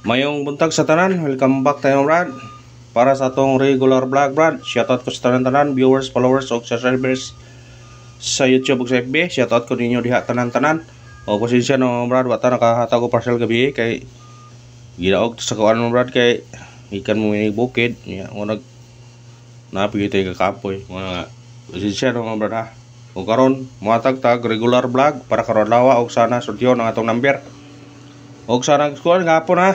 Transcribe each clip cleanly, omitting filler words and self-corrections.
Mayong buntag sa tanan, welcome back tayo Brad. Para sa atong regular vlog Brad, shoutout ko sa tanan viewers, followers o subscribers sa YouTube ug sa FB. Shoutout ko ninyo diha tanan-tanan. O pasensya no Brad, wata nakahatag ko parcel gabi kay gidaog sa kuan mo Brad kay ikan mo minig bukid. Ya, ngunag napigit tayo kakapoy. Mga pasensya no Brad ha. O karon moatag tag regular vlog para karon lawa og sana sultiyon ang atong number. Og sana kuan gapon ha.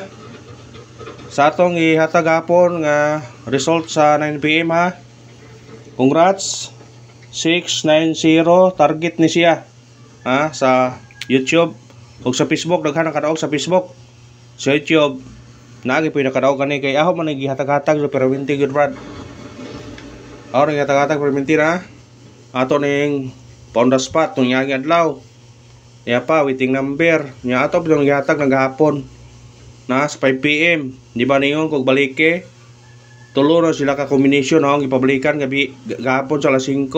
Sa atong ihatag hapon nga result sa 9 PM ha. Congrats. 690 target ni siya. Ha sa YouTube ug sa Facebook daghan kadaog sa Facebook. Sa YouTube naagi pud nakadaog kani kay aho man gihatag-hatag sa perminti good Brad. Aho ning hatag-hatag perminti na. Ato ning pound the spot tung yagi adlaw. Ya pa waiting number. Nya ato pud gihatag naghapon. Na sa 5 PM di ba ningon kog balike tulo na sila ka combination ang ipabalikan gabi gahapon sa alas 5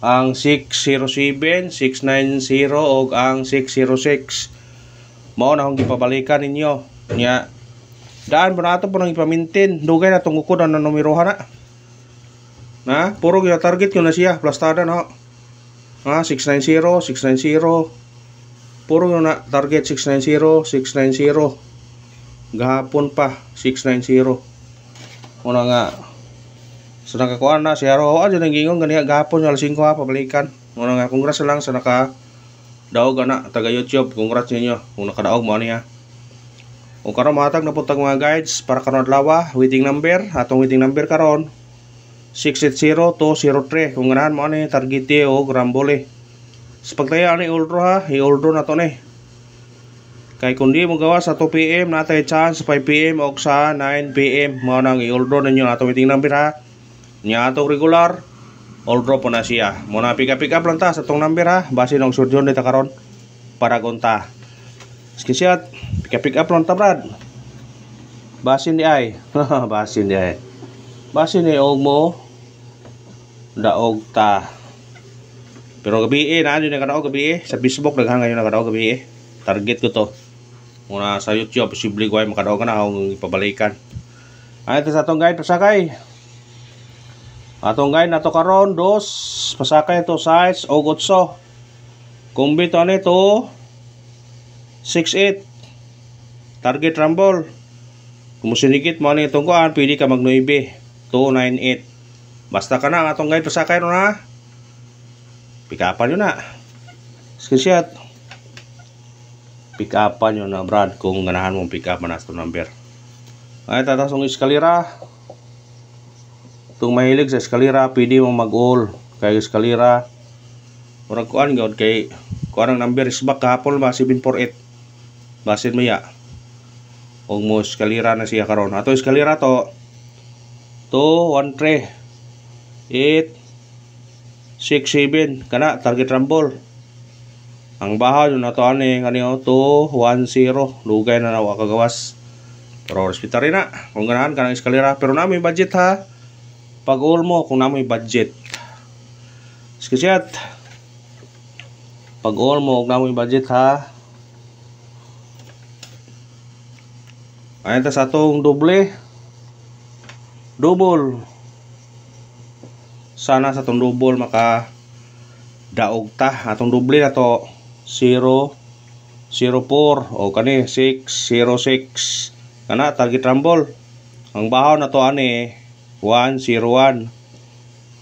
ang 607 690 og ang 606 mao na akong ipabalikan ninyo nya daan po nato po nang ipamintin dugay na tong ukod na numerohan na puro gyud target ko na siya plastada no ha 690 690 puro na target 690, 690. Gahapon pa 690. Una nga sa nakakuan na si Haro aja nang gingon ganiya gahapon alas 5 ha pabalikan. Una nga congrats lang sa naka daog ana taga YouTube. Congrats ninyo kung nakadaog mo niya. O karon matag na putag mga guides para karon adlaw waiting number. Atong waiting number karon 680-203 kung ganahan mo ani targete o grambole. Sa pagtaya ni Uldro ha, i-Uldro na to ni. Kay kundi mo gawa sa 2 PM natay chance 5 PM o sa 9 PM mao nang i-Uldro ninyo ato meeting number ha. Nya ato regular Uldro po na siya. Mo na pick up lang ta sa tong number ha. Base nang sudyon dita karon para gonta. Skisiat pick up lang ta Brad. Basin di ay. Basin di ay. Basin ni og mo daog ta. Pero gabi na ano na kadaog gabi sa Facebook daghang ngayon na kadaog gabi target ko to muna sa YouTube posible ko ay makadaog na akong ipabalikan ay ito sa atong guide pasakay nato karon dos pasakay to size og 8 kumbi to nito 68 target rumble kung sinikit mo ni itong kuan pwede ka mag 9 298 basta ka na ang atong guide pasakay ron ha. Pick-upan yun na. Screenshot. Pick-upan yun na Brad kung ganahan mong pick-upan na sa number. Ay tatas ng eskalera. Itong mahilig sa eskalera, pwede mong mag-all. Kaya eskalera. Murag kuan gawad kay kuan ang number is back kahapon ba 748. Basin mo ya. Huwag mo eskalera na siya karon. Ato eskalera to 213 8 6-7 kana target rumble ang bahaw yun na to ani kanyo 2-1-0 lugay na nawa kagawas pero hospital rin na kung ganahan ka ng eskalera pero namin budget ha pag all mo kung namin budget skisiyat pag all mo kung namin budget ha ayun ta sa atong double sana sa itong double maka daog ta atong double na to 004 o kani 606 kana target rumble ang bahaw na to ani 101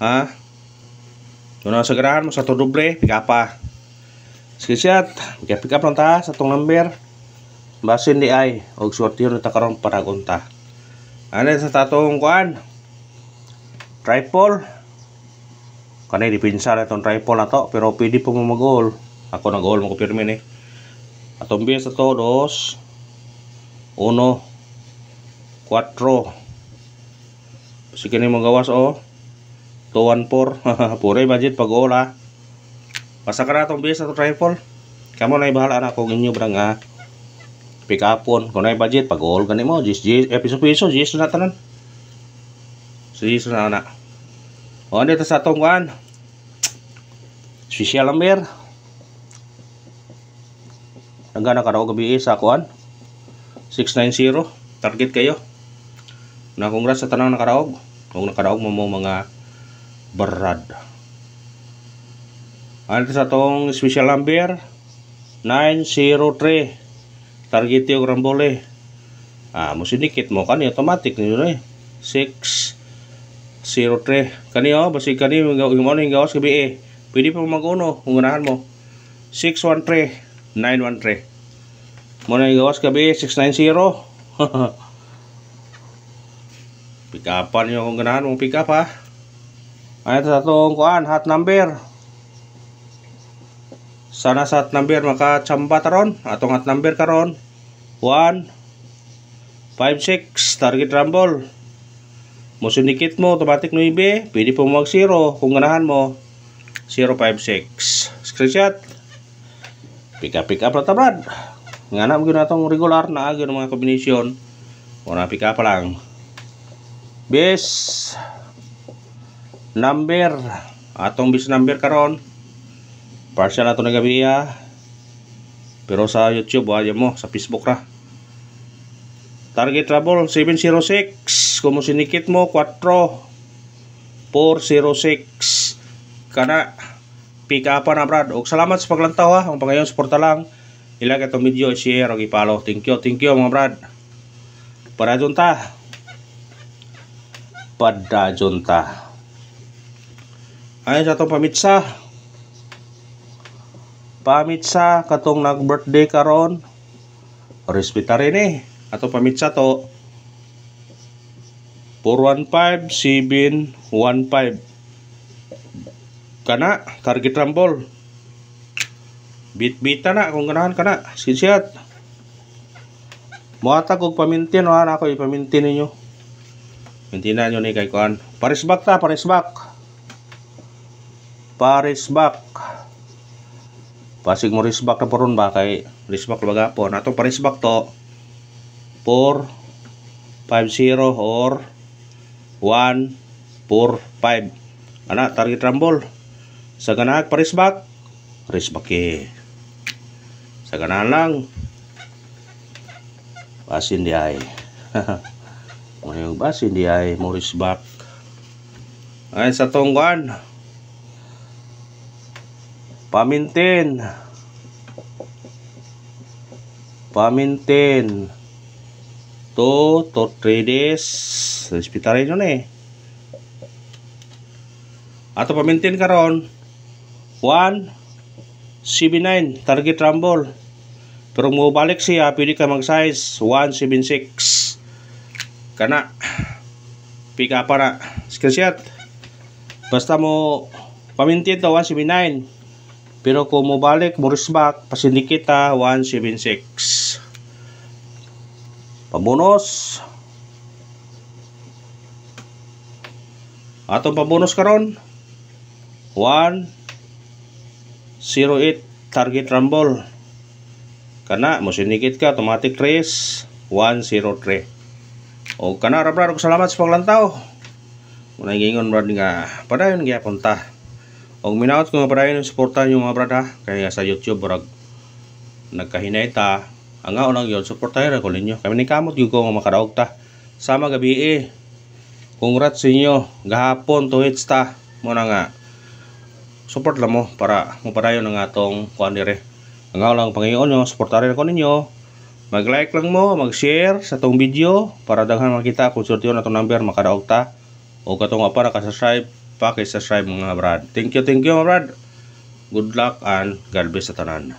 ha so na sa ganahan mo sa itong double pick up pa screenshot pick up lang ta sa itong number basin di ay og sorte yun ta karon para gunta ano sa tatong kuan triple kanay dipinsa na itong triple na to pero pwede po mo mag-all ako nag-all mo ko pirmi ni atong biyas na to 2 1 4 sige ni mo gawas o 214 pure budget pag-all ha basta ka na itong biyas na to triple kamo na ibahala na kung inyo brang ha pick upon kung na budget pag-all gani mo piso na tanan sis na o dito sa atong kuan special number Nagana ka raw gabi sa kuan 690 target kayo. Na congrats sa tanang nakaraog. Kung nakaraog mo mga barad. Ano sa tong special number 903 target yung rambole. Musinikit mo kani automatic niyo eh 603 kani basi kani mo ning gawas gabi pwede pa maguno kung ganahan mo 613 913 mo na gawas gabi 690 pick upan nyo kung ganahan mong pick up ha. Ay sa itong kuan hot number. Sana sa hot number makachamba taron. Atong hot number karon 156 target rumble. Musunikit mo automatic 9. Pwede po mag 0 kung ganahan mo 056. Screenshot. Pick up na tabrad. Nga na mo itong regular na agyo ng mga kombinasyon. Muna pick up lang. Base number atong base number karon partial ato na gabi pero sa YouTube wala mo sa Facebook ra target trouble 706 kung sinikit mo 4406 kana pick up na brad og salamat sa paglantaw ha ang pangayon suporta lang ilag itong video share og i-follow thank you mga brad para junta Padajunta. Ay sa itong pamitsa katong nag birthday karon respeta rin atong pamitsa to 415715 kana target rumble bit-bita na kung ganahan kana screenshot muhatag og pamintin na ako ipamintin ninyo. Mintinan nyo ni kay kuan. Parisbak. Pasig mo risbak na poron ba kay risbak baga po. Natong parisbak to 450 or 145. Ana target rumble. Sa ganahan parisbak. Risbak sa ganahan lang. Pasin di ay. Yung bas hindi ay Morris back ay sa tongguan pamintin 2 to 3 days respetarin yun ato pamintin karon 179 target rumble pero mo balik siya pwede ka mag size 176 kana pick up na screenshot basta mo pamintin to 179 pero kung mo balik mo risbak pasindikit 176 pabonus atong pabonus karon 108 target rumble kana mo sindikit ka automatic trace 103 o kana ra brad salamat sa paglantaw muna gingon brad nga padayon gyapon ta og minaot ko nga padayon suporta niyo mga brad ha kaya sa YouTube brad nagkahinay ta anga unang yon suportahan ra ko ninyo kami ni kamot gyud ko nga makadaog ta sama gabi congrats sa inyo gahapon to hits ta mo na nga support lang mo para mo padayon ang atong kuan dire anga lang pangayon nyo suportahan ra ko ninyo mag-like lang mo, mag-share sa tong video para daghan makita kung sortiyo na tong number makadaog ta o katong para ka-subscribe pa kay subscribe mga brad. Thank you mga brad. Good luck and God bless sa tanan.